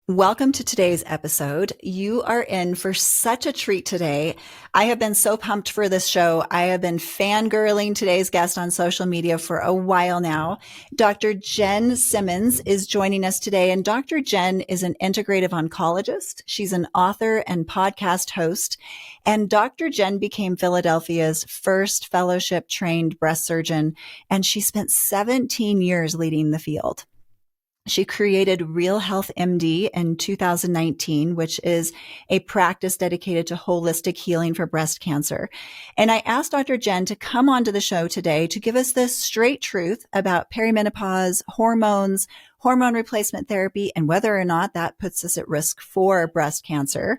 Welcome to today's episode. You are in for such a treat today. I have been so pumped for this show. I have been fangirling today's guest on social media for a while now. Dr. Jenn Simmons is joining us today, and Dr. Jenn is an integrative oncologist. She's an author and podcast host, and Dr. Jenn became Philadelphia's first fellowship-trained breast surgeon, and she spent 17 years leading the field. She created Real Health MD in 2019, which is a practice dedicated to holistic healing for breast cancer. And I asked Dr. Jenn to come onto the show today to give us the straight truth about perimenopause, hormones, hormone replacement therapy, and whether or not that puts us at risk for breast cancer.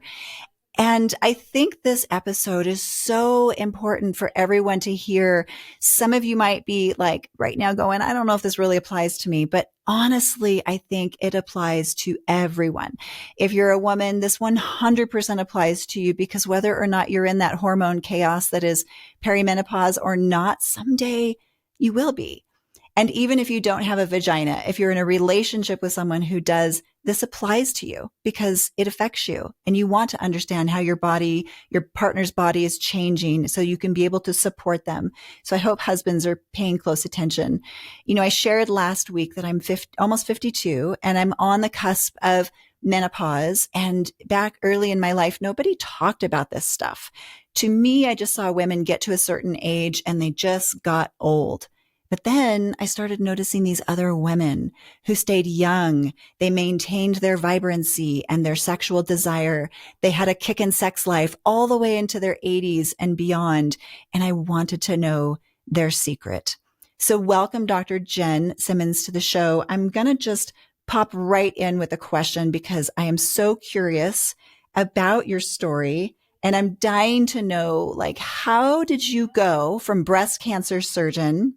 And I think this episode is so important for everyone to hear. Some of you might be like right now going, I don't know if this really applies to me, but honestly, I think it applies to everyone. If you're a woman, this 100% applies to you, because whether or not you're in that hormone chaos that is perimenopause or not, someday you will be. And even if you don't have a vagina, if you're in a relationship with someone who does, this applies to you because it affects you, and you want to understand how your body, your partner's body is changing so you can be able to support them. So I hope husbands are paying close attention. You know, I shared last week that I'm almost 52 and I'm on the cusp of menopause. And back early in my life, nobody talked about this stuff. To me, I just saw women get to a certain age and they just got old. But then I started noticing these other women who stayed young. They maintained their vibrancy and their sexual desire. They had a kickin' sex life all the way into their 80s and beyond. And I wanted to know their secret. So welcome, Dr. Jenn Simmons, to the show. I'm going to just pop right in with a question because I am so curious about your story. And I'm dying to know, like, how did you go from breast cancer surgeon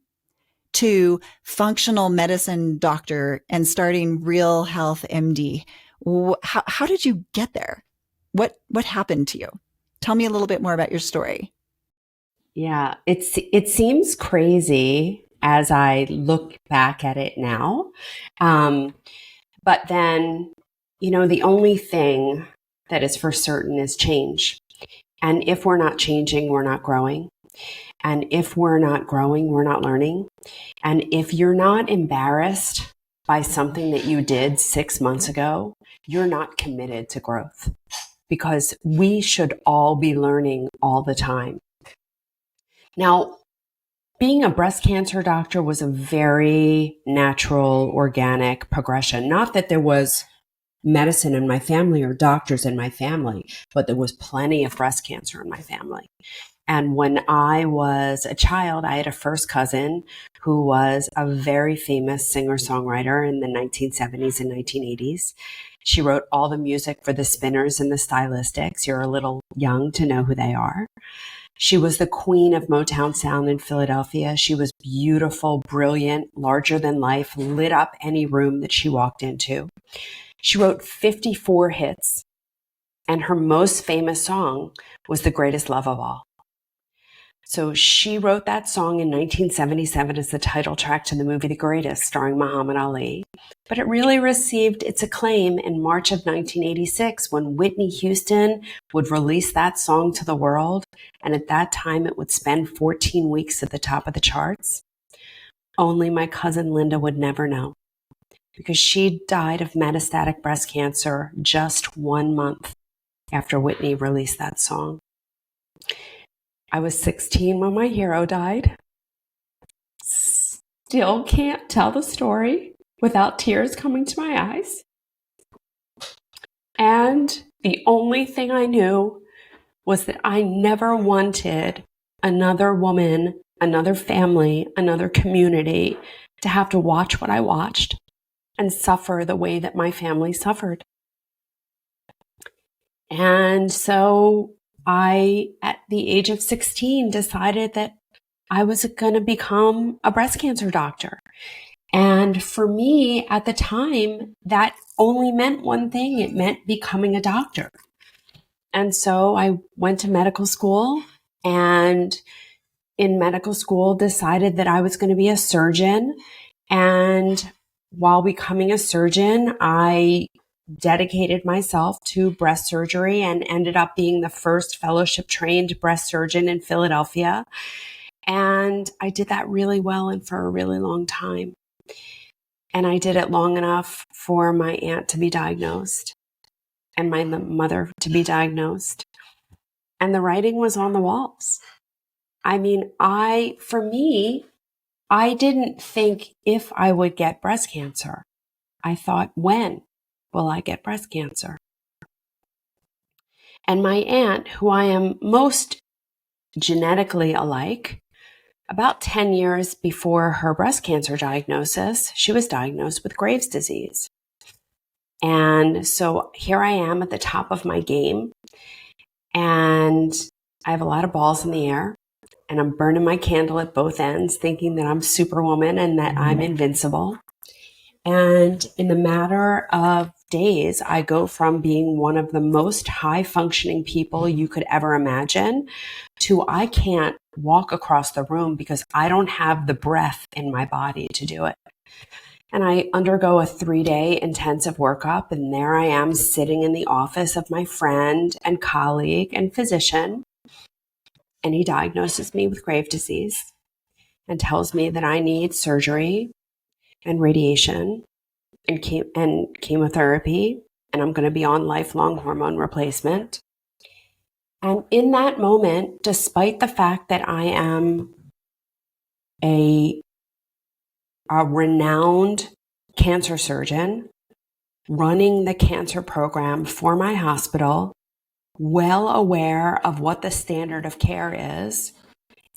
to functional medicine doctor and starting Real Health MD? How did you get there? What happened to you? Tell me a little bit more about your story. Yeah, it seems crazy as I look back at it now. But then, the only thing that is for certain is change. And if we're not changing, we're not growing. And if we're not growing, we're not learning. And if you're not embarrassed by something that you did 6 months ago, you're not committed to growth, because we should all be learning all the time. Now, being a breast cancer doctor was a very natural, organic progression. Not that there was medicine in my family or doctors in my family, but there was plenty of breast cancer in my family. And when I was a child, I had a first cousin who was a very famous singer-songwriter in the 1970s and 1980s. She wrote all the music for the Spinners and the Stylistics. You're a little young to know who they are. She was the queen of Motown sound in Philadelphia. She was beautiful, brilliant, larger than life, lit up any room that she walked into. She wrote 54 hits, and her most famous song was The Greatest Love of All. So she wrote that song in 1977 as the title track to the movie The Greatest, starring Muhammad Ali. But it really received its acclaim in March of 1986 when Whitney Houston would release that song to the world. And at that time, it would spend 14 weeks at the top of the charts. Only my cousin Linda would never know, because she died of metastatic breast cancer just 1 month after Whitney released that song. I was 16 when my hero died. Still can't tell the story without tears coming to my eyes. And the only thing I knew was that I never wanted another woman, another family, another community to have to watch what I watched and suffer the way that my family suffered. And so I, at the age of 16, decided that I was going to become a breast cancer doctor. And for me at the time, that only meant one thing. It meant becoming a doctor. And so I went to medical school, and in medical school decided that I was going to be a surgeon. And while becoming a surgeon, I dedicated myself to breast surgery and ended up being the first fellowship trained breast surgeon in Philadelphia. And I did that really well and for a really long time. And I did it long enough for my aunt to be diagnosed and my mother to be diagnosed. And the writing was on the walls. I mean, for me, I didn't think if I would get breast cancer. I thought, when will I get breast cancer? And my aunt, who I am most genetically alike, about 10 years before her breast cancer diagnosis, she was diagnosed with Graves' disease. And so here I am at the top of my game, and I have a lot of balls in the air, and I'm burning my candle at both ends, thinking that I'm Superwoman and that I'm invincible. And in the matter of days, I go from being one of the most high functioning people you could ever imagine to I can't walk across the room because I don't have the breath in my body to do it. And I undergo a 3-day intensive workup, and there I am sitting in the office of my friend and colleague and physician. And he diagnoses me with Graves' disease and tells me that I need surgery and radiation and chemotherapy, and I'm going to be on lifelong hormone replacement. And in that moment, despite the fact that I am a renowned cancer surgeon running the cancer program for my hospital, well aware of what the standard of care is,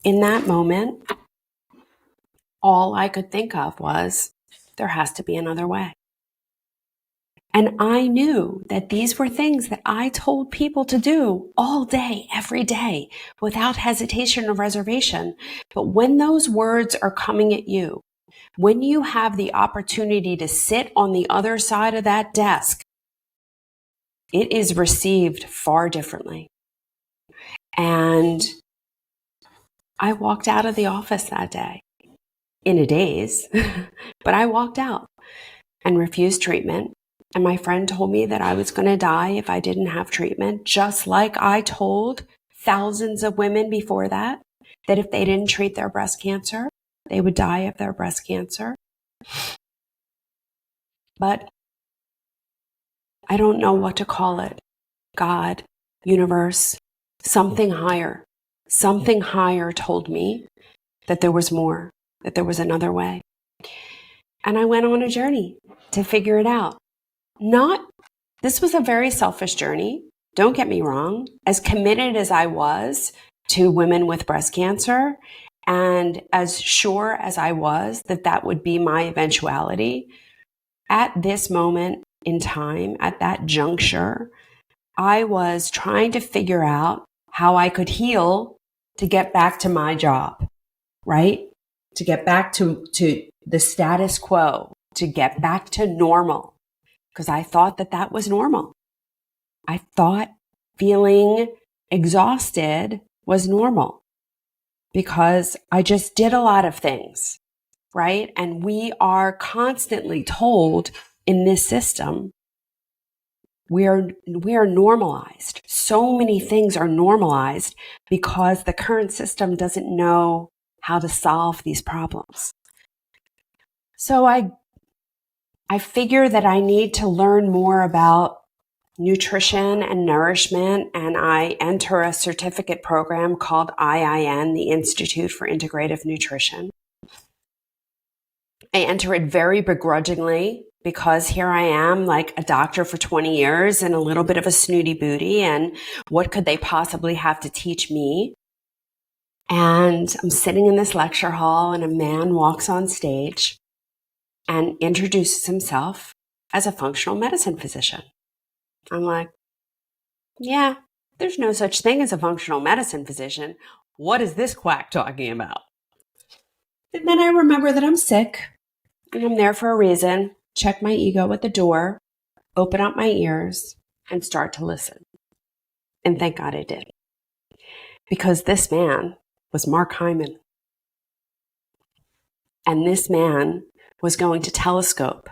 in that moment, all I could think of was, there has to be another way. And I knew that these were things that I told people to do all day, every day, without hesitation or reservation. But when those words are coming at you, when you have the opportunity to sit on the other side of that desk, it is received far differently. And I walked out of the office that day in a daze, but I walked out and refused treatment. And my friend told me that I was going to die if I didn't have treatment, just like I told thousands of women before that if they didn't treat their breast cancer, they would die of their breast cancer. But I don't know what to call it. God, universe, something higher told me that there was more, that there was another way. And I went on a journey to figure it out. This was a very selfish journey. Don't get me wrong. As committed as I was to women with breast cancer, and as sure as I was that that would be my eventuality, at this moment in time, at that juncture, I was trying to figure out how I could heal to get back to my job, right? To get back to the status quo, to get back to normal. Because I thought that was normal. I thought feeling exhausted was normal because I just did a lot of things, right? And we are constantly told in this system, we are normalized. So many things are normalized because the current system doesn't know how to solve these problems. So I figure that I need to learn more about nutrition and nourishment, and I enter a certificate program called IIN, the Institute for Integrative Nutrition. I enter it very begrudgingly because here I am, like a doctor for 20 years and a little bit of a snooty booty, and what could they possibly have to teach me? And I'm sitting in this lecture hall, and a man walks on stage and introduces himself as a functional medicine physician. I'm like, yeah, there's no such thing as a functional medicine physician. What is this quack talking about? And then I remember that I'm sick and I'm there for a reason. Check my ego at the door, open up my ears, and start to listen. And thank God I did. Because this man was Mark Hyman. And this man was going to telescope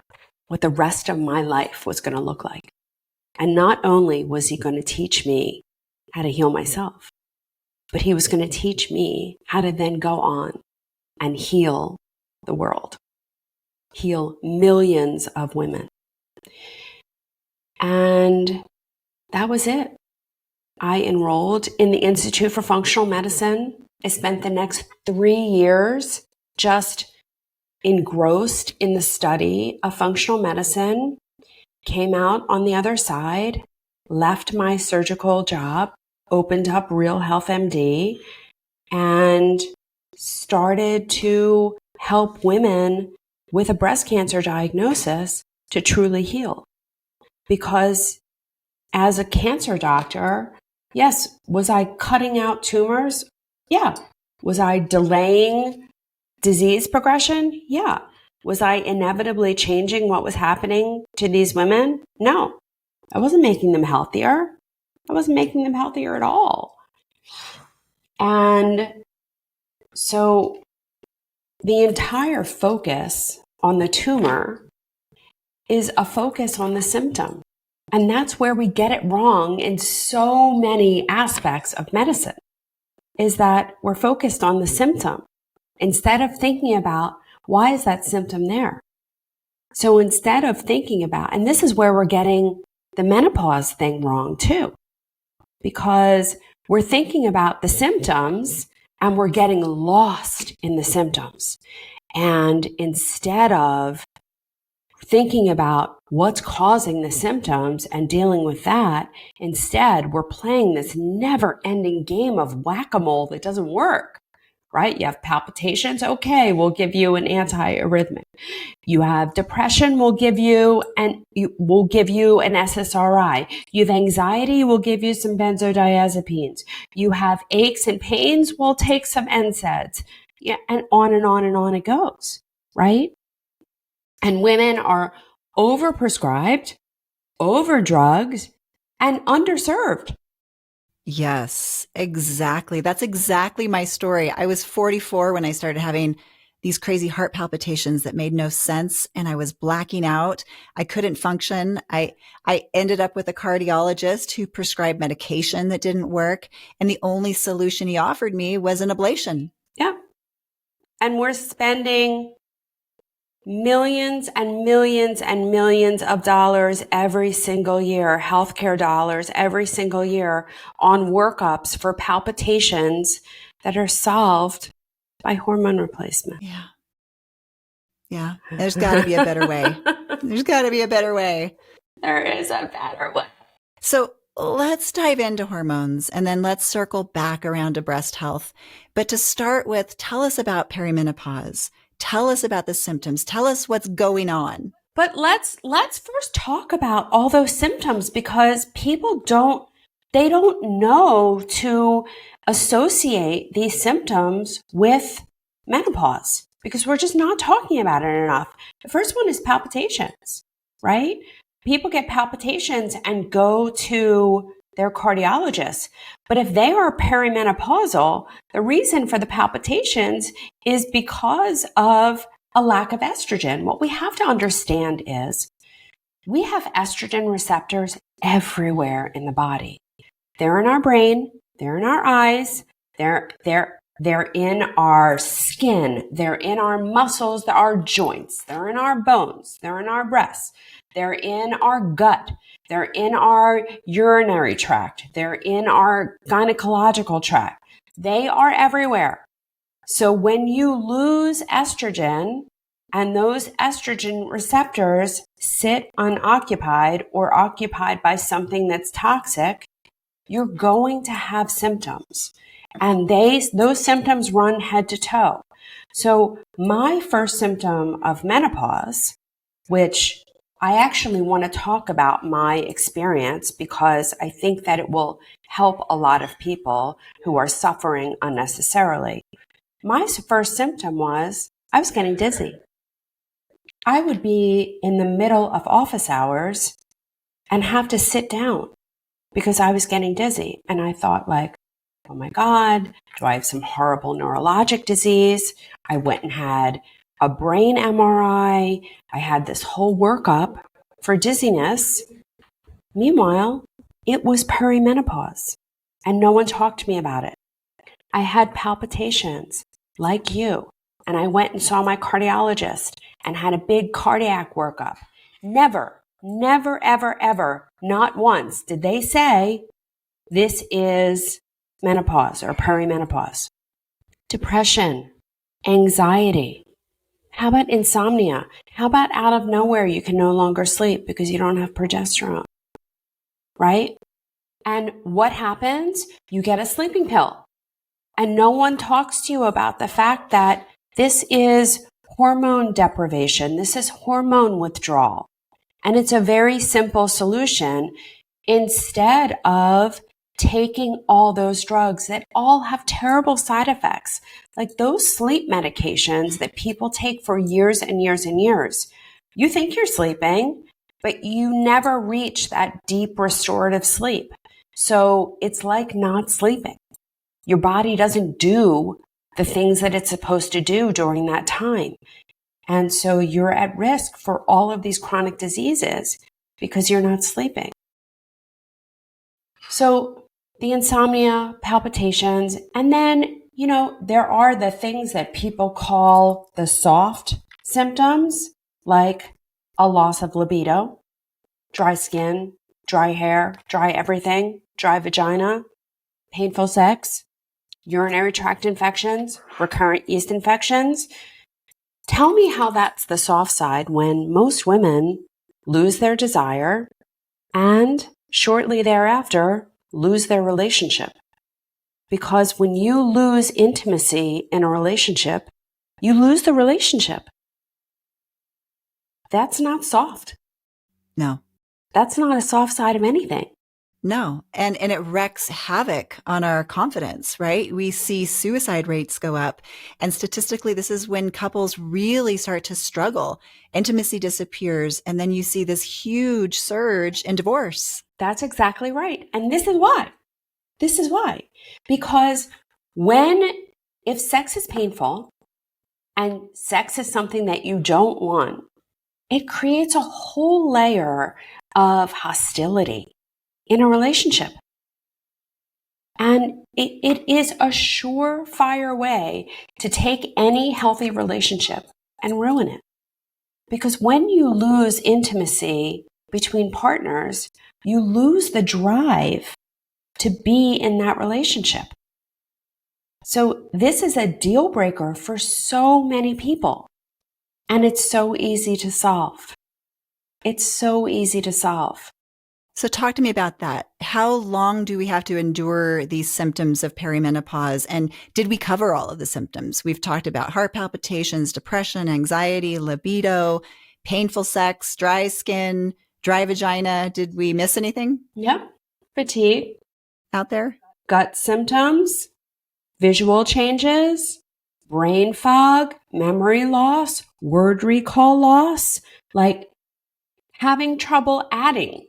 what the rest of my life was going to look like. And not only was he going to teach me how to heal myself, but he was going to teach me how to then go on and heal the world, heal millions of women. And that was it. I enrolled in the Institute for Functional Medicine. I spent the next 3 years just engrossed in the study of functional medicine, came out on the other side, left my surgical job, opened up Real Health MD, and started to help women with a breast cancer diagnosis to truly heal. Because as a cancer doctor, yes, was I cutting out tumors? Yeah. Was I delaying disease progression? Yeah. Was I inevitably changing what was happening to these women? No. I wasn't making them healthier. I wasn't making them healthier at all. And so the entire focus on the tumor is a focus on the symptom. And that's where we get it wrong in so many aspects of medicine, is that we're focused on the symptom instead of thinking about why is that symptom there? So instead of thinking about, and this is where we're getting the menopause thing wrong too, because we're thinking about the symptoms and we're getting lost in the symptoms. And instead of thinking about what's causing the symptoms and dealing with that, instead we're playing this never-ending game of whack-a-mole that doesn't work, right? You have palpitations, okay, we'll give you an antiarrhythmic. You have depression, we'll give you an SSRI. You have anxiety, we'll give you some benzodiazepines. You have aches and pains, we'll take some NSAIDs. Yeah, and on and on and on it goes, right? And women are overprescribed, overdrugged, and underserved. Yes, exactly. That's exactly my story. I was 44 when I started having these crazy heart palpitations that made no sense, and I was blacking out. I couldn't function. I ended up with a cardiologist who prescribed medication that didn't work, and the only solution he offered me was an ablation. Yeah. And we're spending millions and millions and millions of dollars every single year, healthcare dollars every single year on workups for palpitations that are solved by hormone replacement. Yeah. Yeah. There's got to be a better way. There's got to be a better way. There is a better way. So let's dive into hormones and then let's circle back around to breast health. But to start with, tell us about perimenopause. Tell us about the symptoms. Tell us what's going on. But let's first talk about all those symptoms, because people don't know to associate these symptoms with menopause, because we're just not talking about it enough. The first one is palpitations, right? People get palpitations and go to their cardiologist. But if they are perimenopausal, the reason for the palpitations is because of a lack of estrogen. What we have to understand is we have estrogen receptors everywhere in the body. They're in our brain, they're in our eyes, they're in our skin, they're in our muscles, our joints, they're in our bones, they're in our breasts, they're in our gut, they're in our urinary tract, they're in our gynecological tract. They are everywhere. So when you lose estrogen and those estrogen receptors sit unoccupied or occupied by something that's toxic, you're going to have symptoms. And those symptoms run head to toe. So my first symptom of menopause, which I actually want to talk about my experience because I think that it will help a lot of people who are suffering unnecessarily. My first symptom was I was getting dizzy. I would be in the middle of office hours and have to sit down because I was getting dizzy. And I thought, like, oh my God, do I have some horrible neurologic disease? I went and had a brain MRI. I had this whole workup for dizziness. Meanwhile, it was perimenopause and no one talked to me about it. I had palpitations like you, and I went and saw my cardiologist and had a big cardiac workup. Never, ever, ever, not once did they say this is menopause or perimenopause. Depression, anxiety. How about insomnia? How about out of nowhere you can no longer sleep because you don't have progesterone, right? And what happens? You get a sleeping pill. And no one talks to you about the fact that this is hormone deprivation. This is hormone withdrawal. And it's a very simple solution instead of taking all those drugs that all have terrible side effects, like those sleep medications that people take for years and years and years. You think you're sleeping, but you never reach that deep restorative sleep. So it's like not sleeping. Your body doesn't do the things that it's supposed to do during that time. And so you're at risk for all of these chronic diseases because you're not sleeping. So the insomnia, palpitations, and then, there are the things that people call the soft symptoms, like a loss of libido, dry skin, dry hair, dry everything, dry vagina, painful sex, urinary tract infections, recurrent yeast infections. Tell me how that's the soft side when most women lose their desire and shortly thereafter lose their relationship. Because when you lose intimacy in a relationship, you lose the relationship. That's not soft. No. That's not a soft side of anything. No. And it wreaks havoc on our confidence, right? We see suicide rates go up. And statistically, this is when couples really start to struggle. Intimacy disappears. And then you see this huge surge in divorce. That's exactly right. And this is why. Because if sex is painful and sex is something that you don't want, it creates a whole layer of hostility in a relationship. And it is a surefire way to take any healthy relationship and ruin it. Because when you lose intimacy between partners, you lose the drive to be in that relationship. So this is a deal breaker for so many people. And it's so easy to solve. So talk to me about that. How long do we have to endure these symptoms of perimenopause? And did we cover all of the symptoms? We've talked about heart palpitations, depression, anxiety, libido, painful sex, dry skin, dry vagina. Did we miss anything? Yep. Fatigue. Out there? Gut symptoms, visual changes, brain fog, memory loss, word recall loss, like having trouble adding.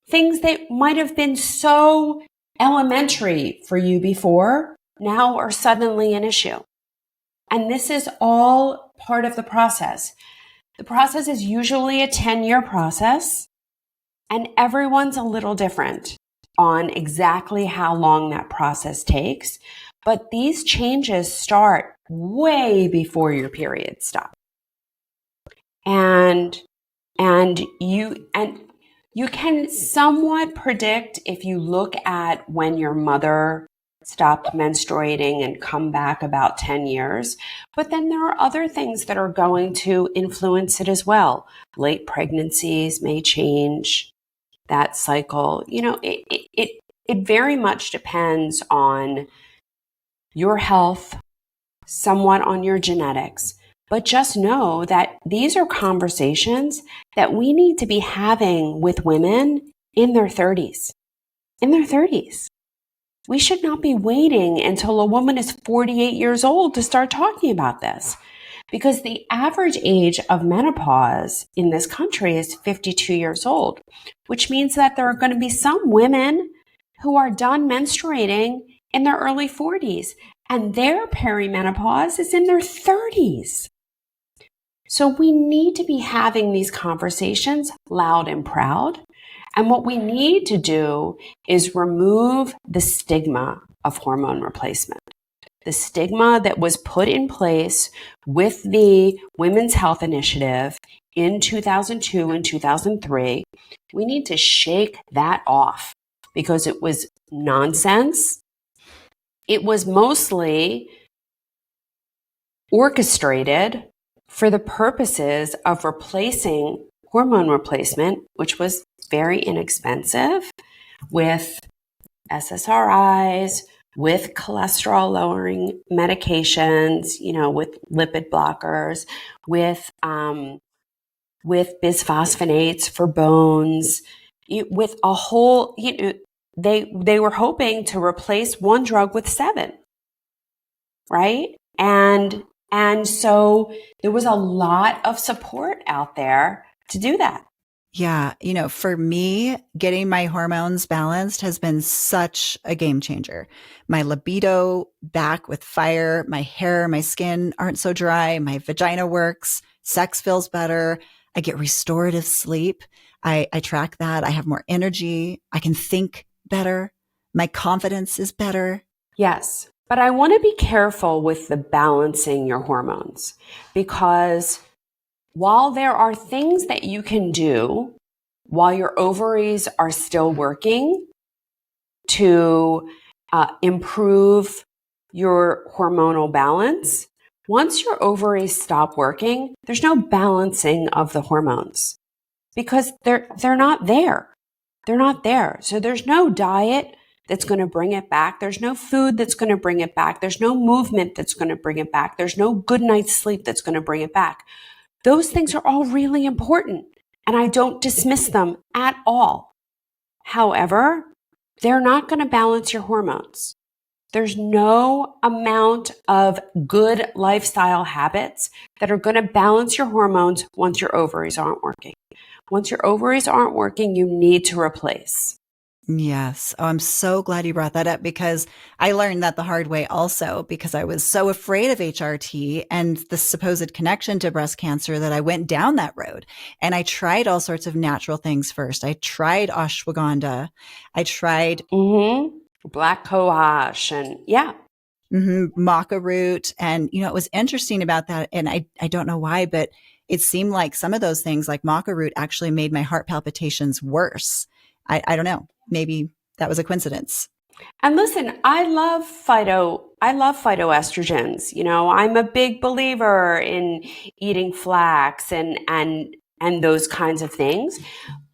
Things that might have been so elementary for you before now are suddenly an issue. And this is all part of the process. The process is usually a 10-year process, and everyone's a little different on exactly how long that process takes. But these changes start way before your period stops. And you can somewhat predict if you look at when your mother stopped menstruating and come back about 10 years. But then there are other things that are going to influence it as well. Late pregnancies may change that cycle. It very much depends on your health, somewhat on your genetics. But just know that these are conversations that we need to be having with women in their 30s. We should not be waiting until a woman is 48 years old to start talking about this. Because the average age of menopause in this country is 52 years old, which means that there are going to be some women who are done menstruating in their early 40s, and their perimenopause is in their 30s. So we need to be having these conversations loud and proud. And what we need to do is remove the stigma of hormone replacement. The stigma that was put in place with the Women's Health Initiative in 2002 and 2003, we need to shake that off because it was nonsense. It was mostly orchestrated for the purposes of replacing hormone replacement, which was very inexpensive, with SSRIs, with cholesterol lowering medications, with lipid blockers, with bisphosphonates for bones, with a whole, they were hoping to replace one drug with 7, right? And so there was a lot of support out there to do that. Yeah. For me, getting my hormones balanced has been such a game changer. My libido back with fire, my hair, my skin aren't so dry, my vagina works, sex feels better. I get restorative sleep. I track that. I have more energy. I can think better. My confidence is better. Yes. But I want to be careful with the balancing your hormones, because while there are things that you can do while your ovaries are still working to improve your hormonal balance, once your ovaries stop working, there's no balancing of the hormones because they're not there. They're not there. So there's no diet that's going to bring it back. There's no food that's going to bring it back. There's no movement that's going to bring it back. There's no good night's sleep that's going to bring it back. Those things are all really important, and I don't dismiss them at all. However, they're not going to balance your hormones. There's no amount of good lifestyle habits that are going to balance your hormones once your ovaries aren't working. Once your ovaries aren't working, you need to replace. Yes. Oh, I'm so glad you brought that up because I learned that the hard way also because I was so afraid of HRT and the supposed connection to breast cancer that I went down that road. And I tried all sorts of natural things first. I tried ashwagandha. I tried black cohosh and maca root. And, it was interesting about that. And I don't know why, but it seemed like some of those things like maca root actually made my heart palpitations worse. I don't know. Maybe that was a coincidence. And listen, I love phytoestrogens. I'm a big believer in eating flax and those kinds of things.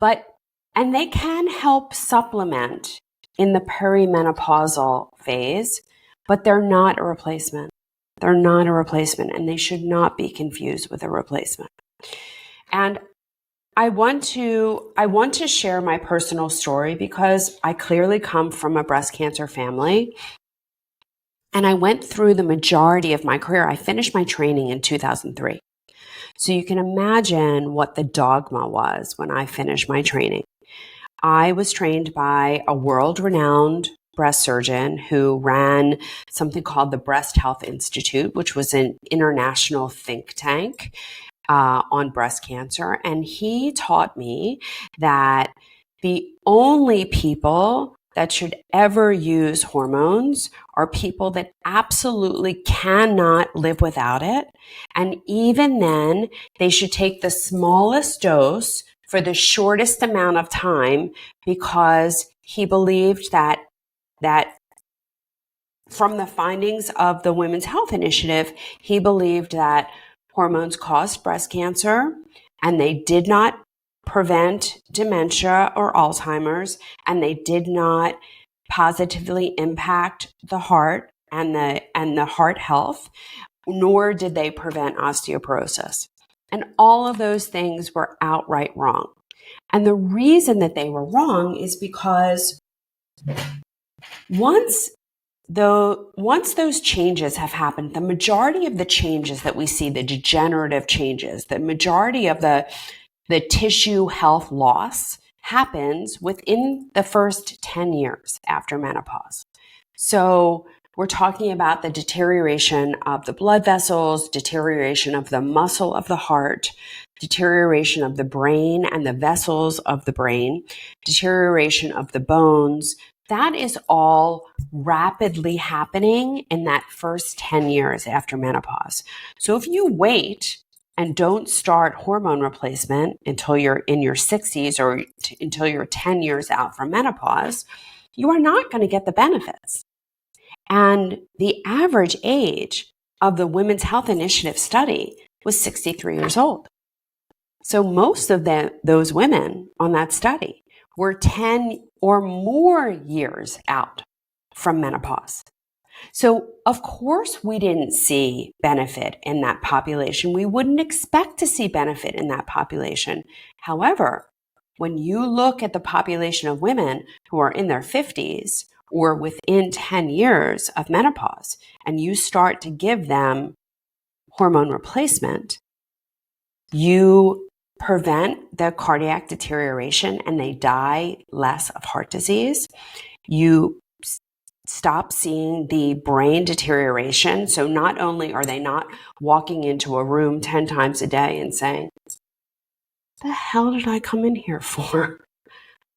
And they can help supplement in the perimenopausal phase, but they're not a replacement. They're not a replacement, and they should not be confused with a replacement. And I want to share my personal story because I clearly come from a breast cancer family. And I went through the majority of my career. I finished my training in 2003. So you can imagine what the dogma was when I finished my training. I was trained by a world-renowned breast surgeon who ran something called the Breast Health Institute, which was an international think tank on breast cancer. And he taught me that the only people that should ever use hormones are people that absolutely cannot live without it. And even then, they should take the smallest dose for the shortest amount of time because he believed that from the findings of the Women's Health Initiative, he believed that hormones caused breast cancer and they did not prevent dementia or Alzheimer's, and they did not positively impact the heart and the heart health, nor did they prevent osteoporosis. And all of those things were outright wrong. And the reason that they were wrong is because once those changes have happened, the majority of the changes that we see, the degenerative changes, the majority of the tissue health loss happens within the first 10 years after menopause. So We're talking about the deterioration of the blood vessels, deterioration of the muscle of the heart, deterioration of the brain and the vessels of the brain, deterioration of the bones. That is all rapidly happening in that first 10 years after menopause. So if you wait and don't start hormone replacement until you're in your 60s or until you're 10 years out from menopause, you are not going to get the benefits. And the average age of the Women's Health Initiative study was 63 years old. So most of those women on that study were 10 or more years out from menopause. So of course we didn't see benefit in that population. We wouldn't expect to see benefit in that population. However, when you look at the population of women who are in their 50s or within 10 years of menopause, and you start to give them hormone replacement, you prevent the cardiac deterioration and they die less of heart disease. You stop seeing the brain deterioration. So not only are they not walking into a room 10 times a day and saying, the hell did I come in here for?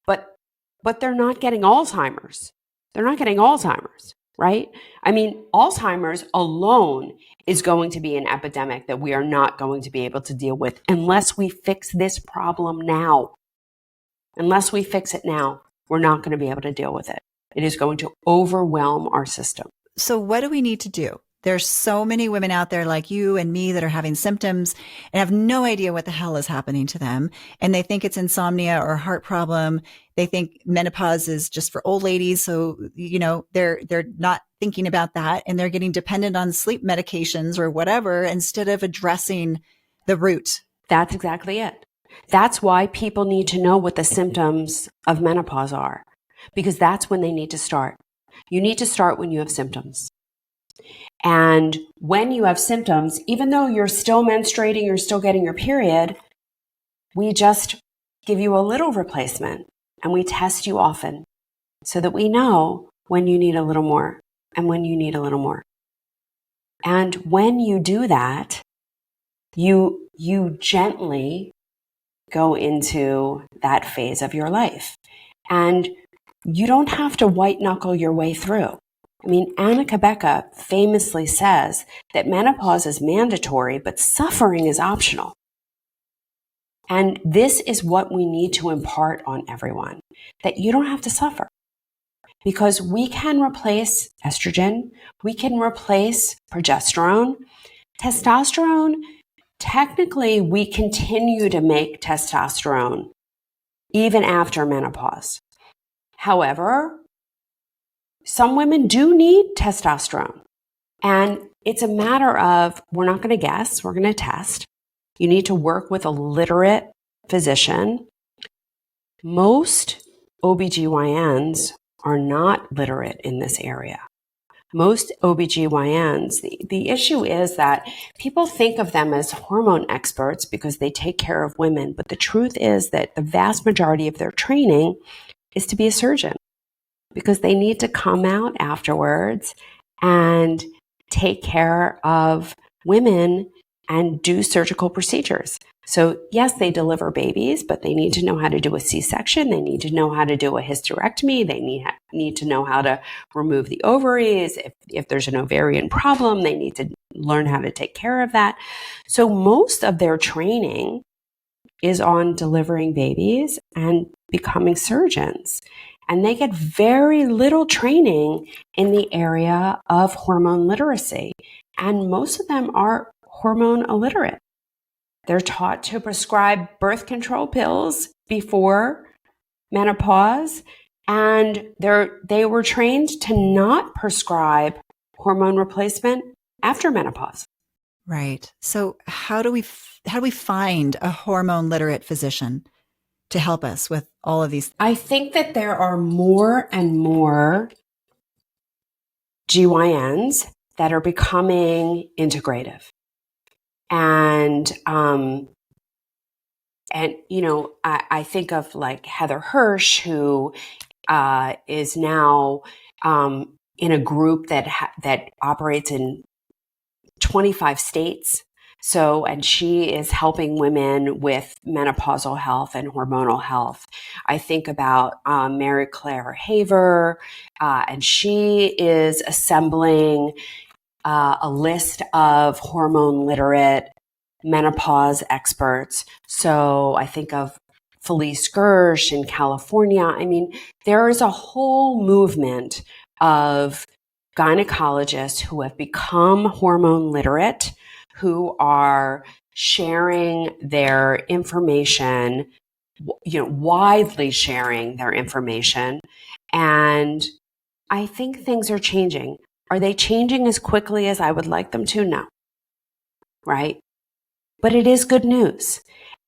But they're not getting Alzheimer's. They're not getting Alzheimer's, right? I mean, Alzheimer's alone is going to be an epidemic that we are not going to be able to deal with unless we fix this problem now. Unless we fix it now, we're not going to be able to deal with it. It is going to overwhelm our system. So what do we need to do? There's so many women out there like you and me that are having symptoms and have no idea what the hell is happening to them. And they think it's insomnia or a heart problem. They think menopause is just for old ladies. So, they're not thinking about that and they're getting dependent on sleep medications or whatever instead of addressing the root. That's exactly it. That's why people need to know what the symptoms of menopause are, because that's when they need to start. You need to start when you have symptoms. And when you have symptoms, even though you're still menstruating, you're still getting your period, we just give you a little replacement and we test you often so that we know when you need a little more and when you need a little more. And when you do that, you gently go into that phase of your life. And you don't have to white knuckle your way through. I mean, Anna Cabeca famously says that menopause is mandatory, but suffering is optional. And this is what we need to impart on everyone, that you don't have to suffer. Because we can replace estrogen, we can replace progesterone. Testosterone, technically, we continue to make testosterone even after menopause. However, some women do need testosterone. And it's a matter of, we're not going to guess, we're going to test. You need to work with a literate physician. Most OBGYNs are not literate in this area. Most OBGYNs, the issue is that people think of them as hormone experts because they take care of women. But the truth is that the vast majority of their training is to be a surgeon, because they need to come out afterwards and take care of women and do surgical procedures. So yes, they deliver babies, but they need to know how to do a C-section. They need to know how to do a hysterectomy. They need to know how to remove the ovaries. If there's an ovarian problem, they need to learn how to take care of that. So most of their training is on delivering babies and becoming surgeons. And they get very little training in the area of hormone literacy. And most of them are hormone illiterate. They're taught to prescribe birth control pills before menopause, and they were trained to not prescribe hormone replacement after menopause. Right. So how do we find a hormone literate physician to help us with all of these? I think that there are more and more GYNs that are becoming integrative. And I think of like Heather Hirsch, who is now in a group that operates in 25 states. So, and she is helping women with menopausal health and hormonal health. I think about Mary Claire Haver, and she is assembling a list of hormone-literate menopause experts. So I think of Felice Gersh in California. I mean, there is a whole movement of gynecologists who have become hormone literate, who are sharing their information, widely sharing their information. And I think things are changing. Are they changing as quickly as I would like them to? No. Right? But it is good news.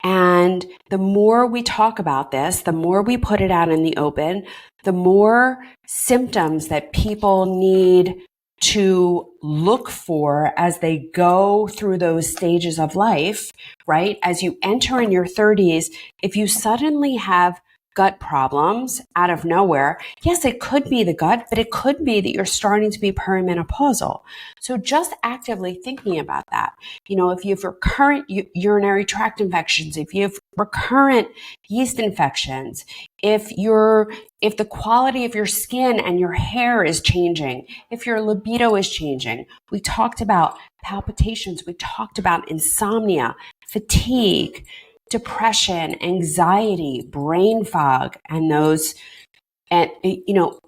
And the more we talk about this, the more we put it out in the open, the more symptoms that people need to look for as they go through those stages of life, right? As you enter in your 30s, if you suddenly have gut problems out of nowhere, yes, it could be the gut, but it could be that you're starting to be perimenopausal. So just actively thinking about that. If you have recurrent urinary tract infections, if you have recurrent yeast infections, if the quality of your skin and your hair is changing, if your libido is changing. We talked about palpitations, we talked about insomnia, fatigue, depression, anxiety, brain fog, and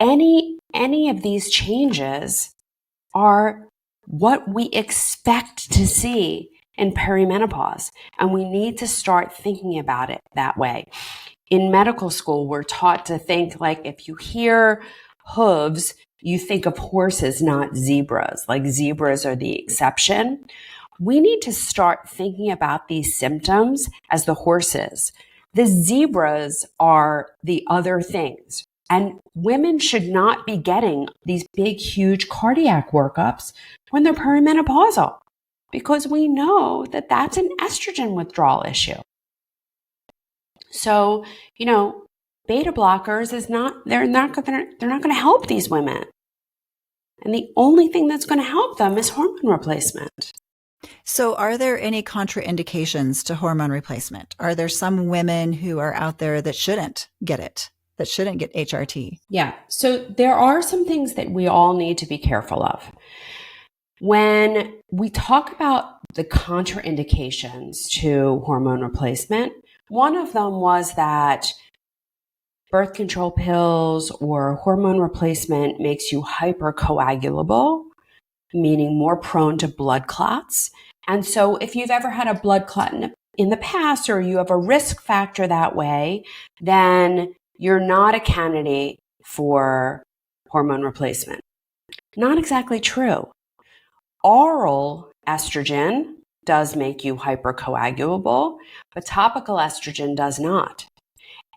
any of these changes are what we expect to see in perimenopause. And we need to start thinking about it that way. In medical school, we're taught to think like if you hear hooves, you think of horses, not zebras. Like zebras are the exception. We need to start thinking about these symptoms as the horses. The zebras are the other things. And women should not be getting these big, huge cardiac workups when they're perimenopausal, because we know that that's an estrogen withdrawal issue. So, beta blockers they're not going to help these women. And the only thing that's going to help them is hormone replacement. So are there any contraindications to hormone replacement? Are there some women who are out there that shouldn't get it, that shouldn't get HRT? Yeah. So there are some things that we all need to be careful of. When we talk about the contraindications to hormone replacement, one of them was that birth control pills or hormone replacement makes you hypercoagulable, meaning more prone to blood clots. And so if you've ever had a blood clot in the past, or you have a risk factor that way, then you're not a candidate for hormone replacement. Not exactly true. Oral estrogen does make you hypercoagulable, but topical estrogen does not.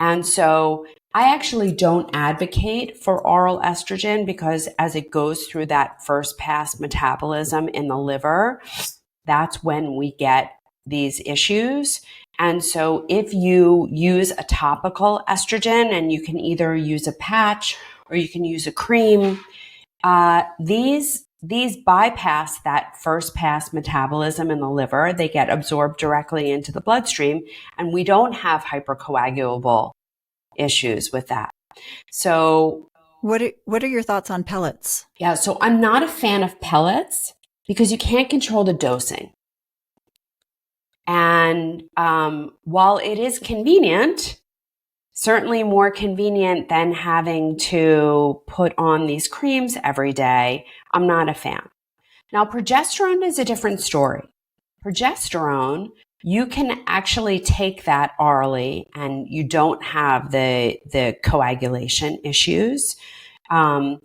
And so I actually don't advocate for oral estrogen, because as it goes through that first pass metabolism in the liver, that's when we get these issues. And so if you use a topical estrogen, and you can either use a patch or you can use a cream, these bypass that first pass metabolism in the liver. They get absorbed directly into the bloodstream, and we don't have hypercoagulable issues with that. So what are your thoughts on pellets? Yeah, so I'm not a fan of pellets because you can't control the dosing. And while it is convenient, certainly more convenient than having to put on these creams every day, I'm not a fan. Now, progesterone is a different story. Progesterone, you can actually take that orally and you don't have the coagulation issues. And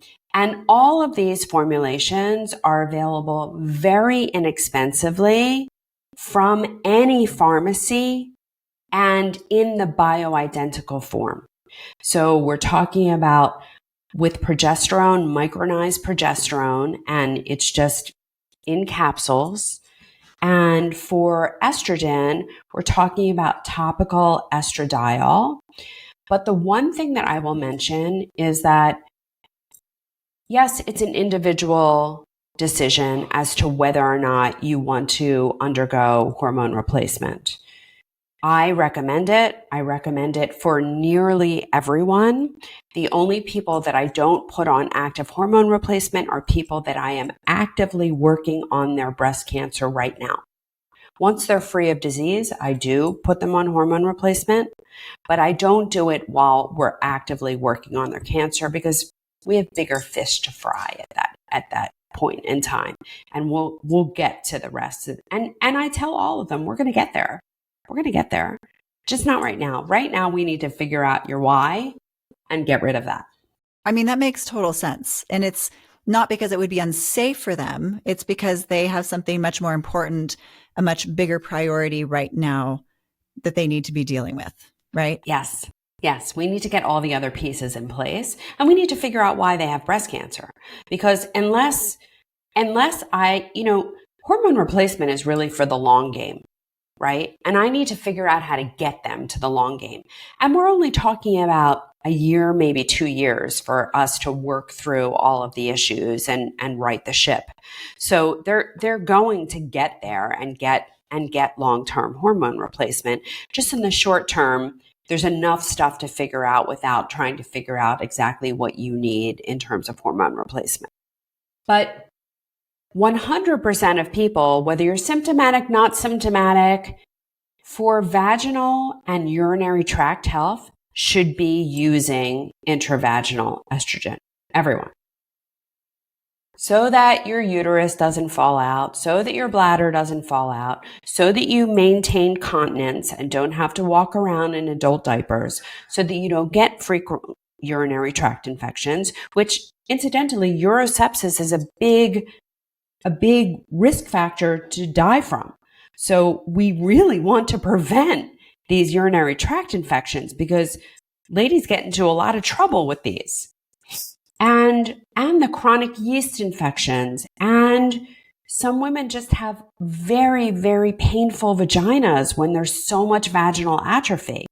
all of these formulations are available very inexpensively from any pharmacy and in the bioidentical form. So we're talking about, with progesterone, micronized progesterone, and it's just in capsules. And for estrogen, we're talking about topical estradiol. But the one thing that I will mention is that yes, it's an individual decision as to whether or not you want to undergo hormone replacement. I recommend it. I recommend it for nearly everyone. The only people that I don't put on active hormone replacement are people that I am actively working on their breast cancer right now. Once they're free of disease, I do put them on hormone replacement, but I don't do it while we're actively working on their cancer because we have bigger fish to fry at that point in time. And we'll get to the rest. And I tell all of them, we're going to get there. We're going to get there. Just not right now. Right now, we need to figure out your why and get rid of that. I mean, that makes total sense. And it's not because it would be unsafe for them. It's because they have something much more important, a much bigger priority right now that they need to be dealing with, right? Yes. Yes. We need to get all the other pieces in place, and we need to figure out why they have breast cancer. Because unless hormone replacement is really for the long game, right? And I need to figure out how to get them to the long game. And we're only talking about a year, maybe 2 years for us to work through all of the issues and right the ship. So they're going to get there and get long-term hormone replacement. Just in the short term, there's enough stuff to figure out without trying to figure out exactly what you need in terms of hormone replacement. But 100% of people, whether you're symptomatic, not symptomatic, for vaginal and urinary tract health, should be using intravaginal estrogen. Everyone. So that your uterus doesn't fall out, so that your bladder doesn't fall out, so that you maintain continence and don't have to walk around in adult diapers, so that you don't get frequent urinary tract infections, which incidentally, urosepsis is a big risk factor to die from. So we really want to prevent these urinary tract infections because ladies get into a lot of trouble with these. And the chronic yeast infections, and some women just have very, very painful vaginas when there's so much vaginal atrophy.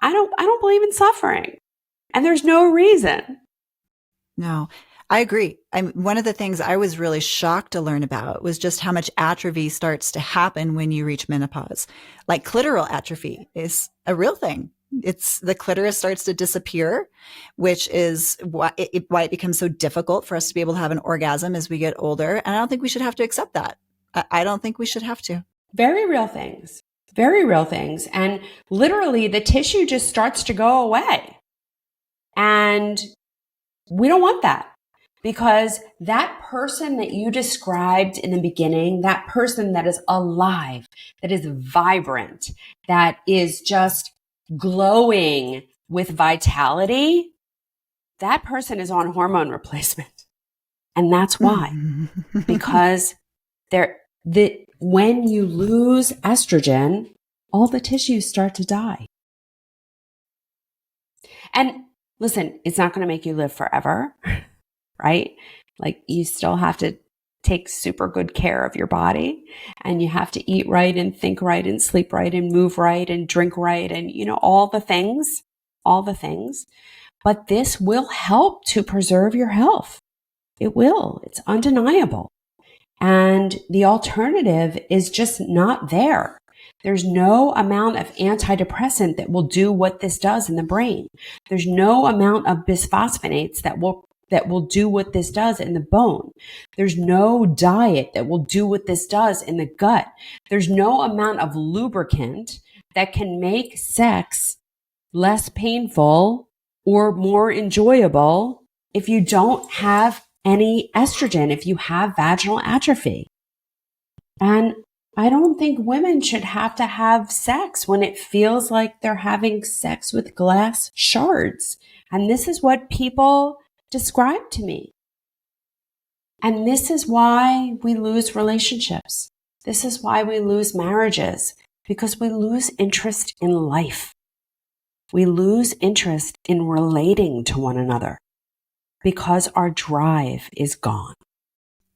I don't believe in suffering, and there's no reason. No, I agree. One of the things I was really shocked to learn about was just how much atrophy starts to happen when you reach menopause. Like clitoral atrophy is a real thing. It's the clitoris starts to disappear, which is why it becomes so difficult for us to be able to have an orgasm as we get older. And I don't think we should have to accept that. I don't think we should have to. Very real things. Very real things. And literally the tissue just starts to go away. And we don't want that. Because that person that you described in the beginning, that person that is alive, that is vibrant, that is just glowing with vitality, that person is on hormone replacement. And that's why. Because when you lose estrogen, all the tissues start to die. And listen, it's not going to make you live forever. Right? Like you still have to take super good care of your body, and you have to eat right and think right and sleep right and move right and drink right and, all the things. But this will help to preserve your health. It will. It's undeniable. And the alternative is just not there. There's no amount of antidepressant that will do what this does in the brain. There's no amount of bisphosphonates that will do what this does in the bone. There's no diet that will do what this does in the gut. There's no amount of lubricant that can make sex less painful or more enjoyable if you don't have any estrogen, if you have vaginal atrophy. And I don't think women should have to have sex when it feels like they're having sex with glass shards. And this is what people describe to me. And this is why we lose relationships. This is why we lose marriages, because we lose interest in life. We lose interest in relating to one another because our drive is gone.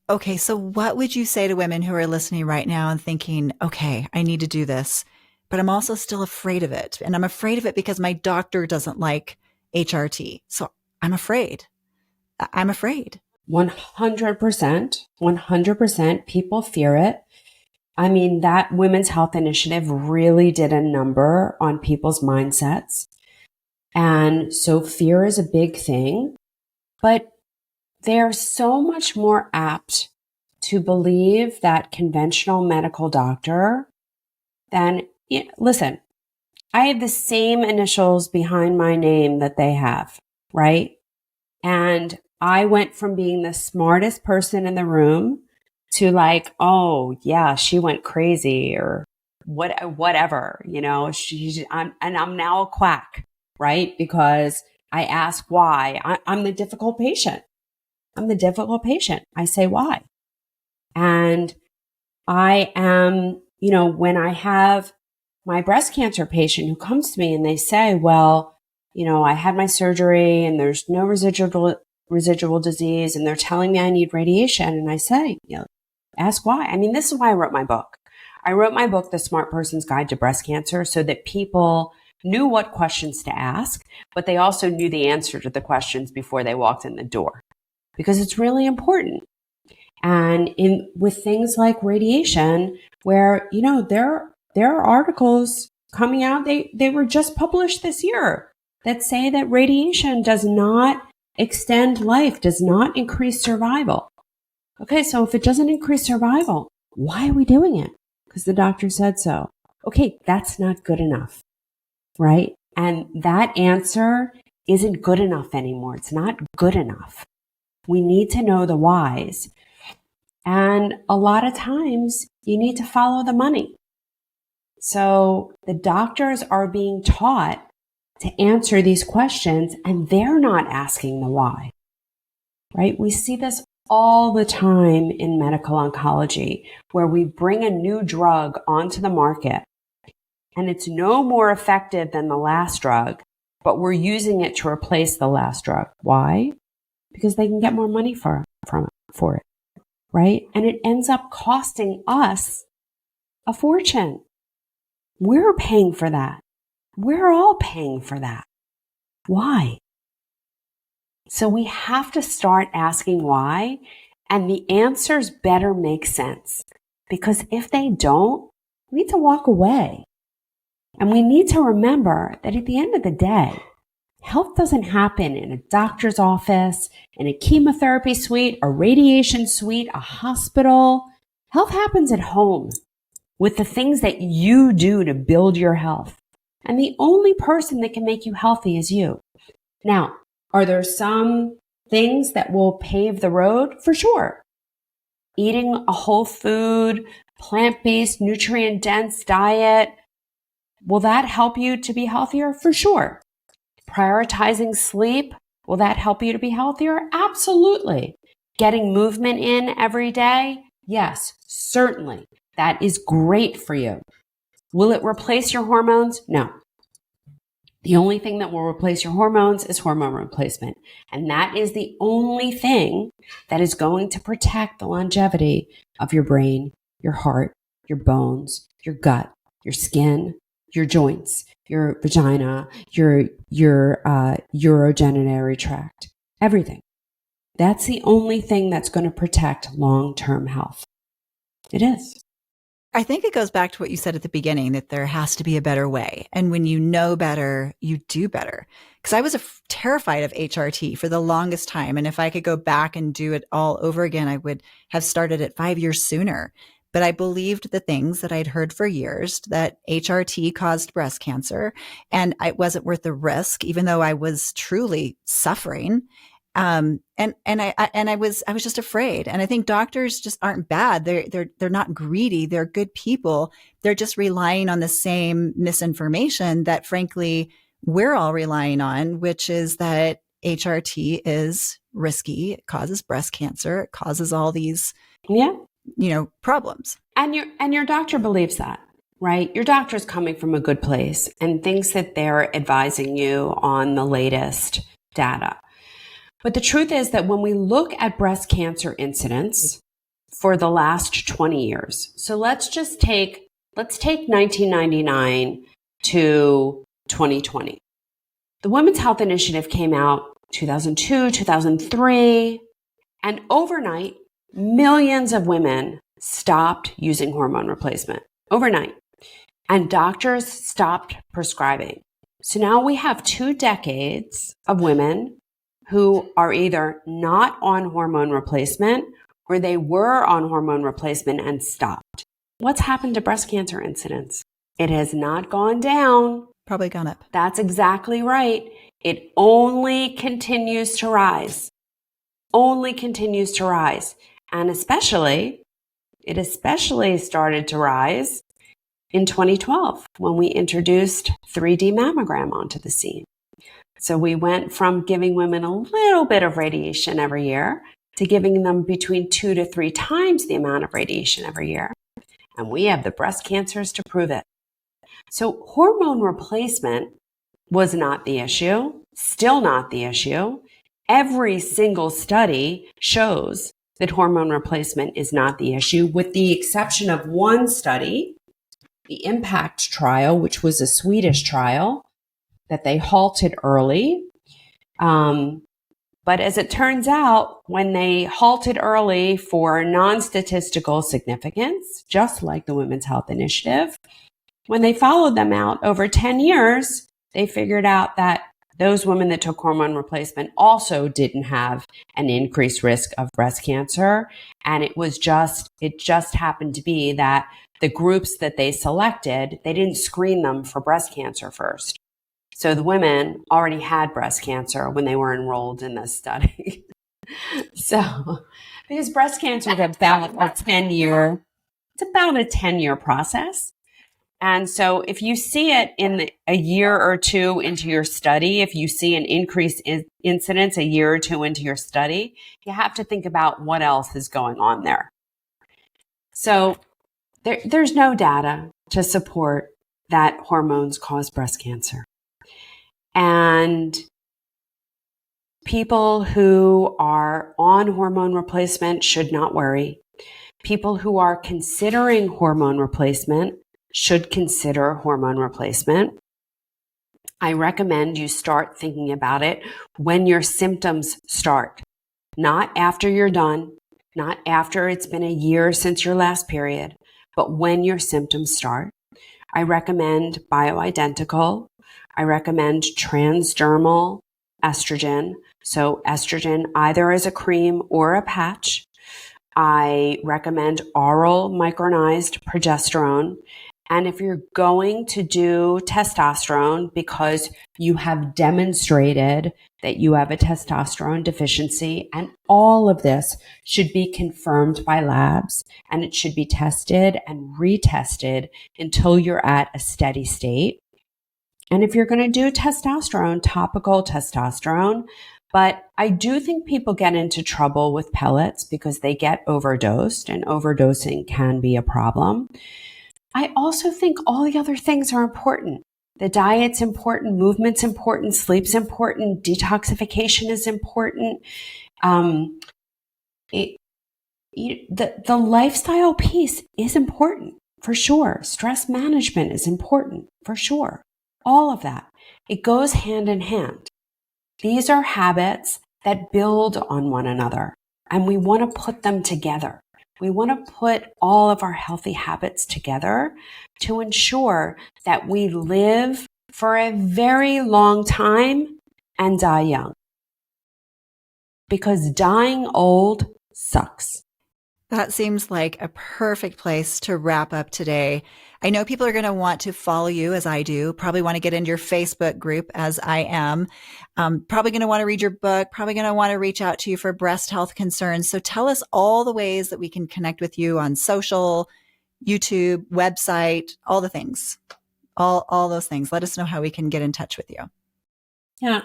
Okay, so what would you say to women who are listening right now and thinking, okay, I need to do this, but I'm also still afraid of it. And I'm afraid of it because my doctor doesn't like HRT. So I'm afraid. I'm afraid. 100%, 100%. People fear it. I mean, that Women's Health Initiative really did a number on people's mindsets. And so fear is a big thing, but they're so much more apt to believe that conventional medical doctor than, listen, I have the same initials behind my name that they have, right? And I went from being the smartest person in the room to like, oh yeah, she went crazy or whatever, I'm now a quack, right? Because I ask why. I'm the difficult patient. I'm the difficult patient. I say why. And I am, when I have my breast cancer patient who comes to me and they say, well, I had my surgery and there's no residual disease and they're telling me I need radiation. And I say, ask why. I mean, this is why I wrote my book. I wrote my book, The Smart Person's Guide to Breast Cancer, so that people knew what questions to ask, but they also knew the answer to the questions before they walked in the door, because it's really important. And with things like radiation, where, there are articles coming out, they were just published this year that say that radiation does not extend life, does not increase survival. Okay, so if it doesn't increase survival, why are we doing it? Because the doctor said so. Okay, that's not good enough, right? And that answer isn't good enough anymore. It's not good enough. We need to know the whys. And a lot of times you need to follow the money. So the doctors are being taught to answer these questions and they're not asking the why, right? We see this all the time in medical oncology, where we bring a new drug onto the market and it's no more effective than the last drug, but we're using it to replace the last drug. Why? Because they can get more money for it, right? And it ends up costing us a fortune. We're paying for that. We're all paying for that. Why? So we have to start asking why, and the answers better make sense. Because if they don't, we need to walk away. And we need to remember that at the end of the day, health doesn't happen in a doctor's office, in a chemotherapy suite, a radiation suite, a hospital. Health happens at home with the things that you do to build your health. And the only person that can make you healthy is you. Now, are there some things that will pave the road? For sure. Eating a whole food, plant-based, nutrient-dense diet, will that help you to be healthier? For sure. Prioritizing sleep, will that help you to be healthier? Absolutely. Getting movement in every day? Yes, certainly. That is great for you. Will it replace your hormones? No. The only thing that will replace your hormones is hormone replacement. And that is the only thing that is going to protect the longevity of your brain, your heart, your bones, your gut, your skin, your joints, your vagina, your urogenitary tract, everything. That's the only thing that's going to protect long-term health. It is. I think it goes back to what you said at the beginning, that there has to be a better way. And when you know better, you do better. Because I was terrified of HRT for the longest time. And if I could go back and do it all over again, I would have started it 5 years sooner. But I believed the things that I'd heard for years, that HRT caused breast cancer, and it wasn't worth the risk, even though I was truly suffering. And I was just afraid. And I think doctors just aren't bad. They're not greedy. They're good people. They're just relying on the same misinformation that, frankly, we're all relying on, which is that HRT is risky. It causes breast cancer. It causes all these, problems. And your doctor believes that, right? Your doctor's coming from a good place and thinks that they're advising you on the latest data. But the truth is that when we look at breast cancer incidence for the last 20 years, so let's take 1999 to 2020. The Women's Health Initiative came out 2002, 2003, and overnight, millions of women stopped using hormone replacement overnight, and doctors stopped prescribing. So now we have 2 decades of women who are either not on hormone replacement or they were on hormone replacement and stopped. What's happened to breast cancer incidence? It has not gone down. Probably gone up. That's exactly right. It only continues to rise. Only continues to rise. And it especially started to rise in 2012 when we introduced 3D mammogram onto the scene. So we went from giving women a little bit of radiation every year to giving them between 2 to 3 times the amount of radiation every year. And we have the breast cancers to prove it. So hormone replacement was not the issue, still not the issue. Every single study shows that hormone replacement is not the issue, with the exception of one study, the IMPACT trial, which was a Swedish trial that they halted early. But as it turns out, when they halted early for non-statistical significance, just like the Women's Health Initiative, when they followed them out over 10 years, they figured out that those women that took hormone replacement also didn't have an increased risk of breast cancer. And it just happened to be that the groups that they selected, they didn't screen them for breast cancer first. So the women already had breast cancer when they were enrolled in this study. So, because breast cancer is about a 10-year process. And so if you see it in a year or two into your study, if you see an increased incidence a year or two into your study, you have to think about what else is going on there. So there's no data to support that hormones cause breast cancer. And people who are on hormone replacement should not worry. People who are considering hormone replacement should consider hormone replacement. I recommend you start thinking about it when your symptoms start, not after you're done, not after it's been a year since your last period, but when your symptoms start. I recommend bioidentical. I recommend transdermal estrogen. So estrogen either as a cream or a patch. I recommend oral micronized progesterone. And if you're going to do testosterone because you have demonstrated that you have a testosterone deficiency, and all of this should be confirmed by labs, and it should be tested and retested until you're at a steady state. And if you're going to do testosterone, topical testosterone, but I do think people get into trouble with pellets because they get overdosed, and overdosing can be a problem. I also think all the other things are important. The diet's important, movement's important, sleep's important, detoxification is important. The lifestyle piece is important for sure. Stress management is important for sure. All of that. It goes hand in hand. These are habits that build on one another, and we want to put them together. We want to put all of our healthy habits together to ensure that we live for a very long time and die young. Because dying old sucks. That seems like a perfect place to wrap up today. I know people are going to want to follow you as I do, probably want to get into your Facebook group as I am, probably going to want to read your book, probably going to want to reach out to you for breast health concerns. So tell us all the ways that we can connect with you on social, YouTube, website, all the things, all those things. Let us know how we can get in touch with you. Yeah.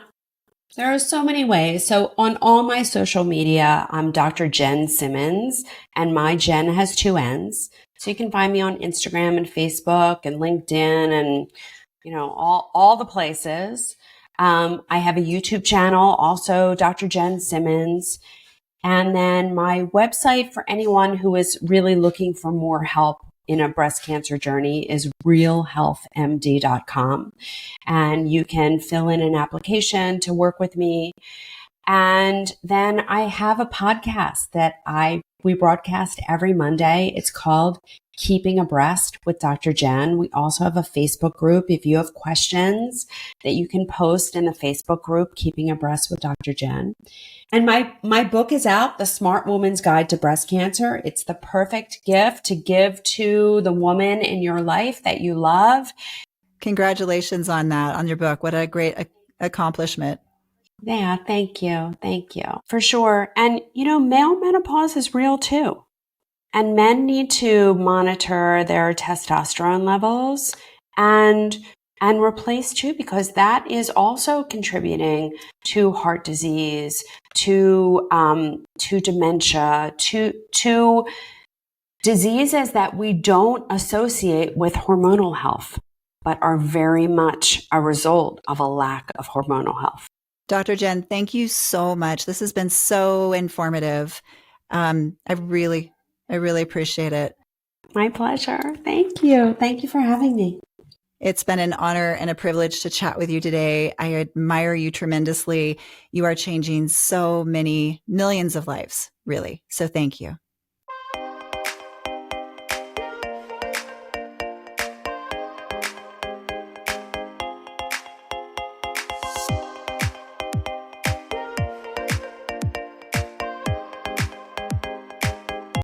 There are so many ways. So on all my social media, I'm Dr. Jenn Simmons, and my Jen has 2 N's. So you can find me on Instagram and Facebook and LinkedIn and, all the places. I have a YouTube channel, also Dr. Jenn Simmons. And then my website for anyone who is really looking for more help in a breast cancer journey is realhealthmd.com. And you can fill in an application to work with me. And then I have a podcast that we broadcast every Monday. It's called Keeping Abreast with Dr. Jenn. We also have a Facebook group. If you have questions that you can post in the Facebook group, Keeping Abreast with Dr. Jenn. And my book is out, The Smart Woman's Guide to Breast Cancer. It's the perfect gift to give to the woman in your life that you love. Congratulations on that, on your book. What a great accomplishment. Yeah, thank you. Thank you. For sure. And, male menopause is real too. And men need to monitor their testosterone levels and replace too, because that is also contributing to heart disease, to dementia, to diseases that we don't associate with hormonal health, but are very much a result of a lack of hormonal health. Dr. Jenn, thank you so much. This has been so informative. I really appreciate it. My pleasure. Thank you. Thank you for having me. It's been an honor and a privilege to chat with you today. I admire you tremendously. You are changing so many millions of lives, really. So thank you.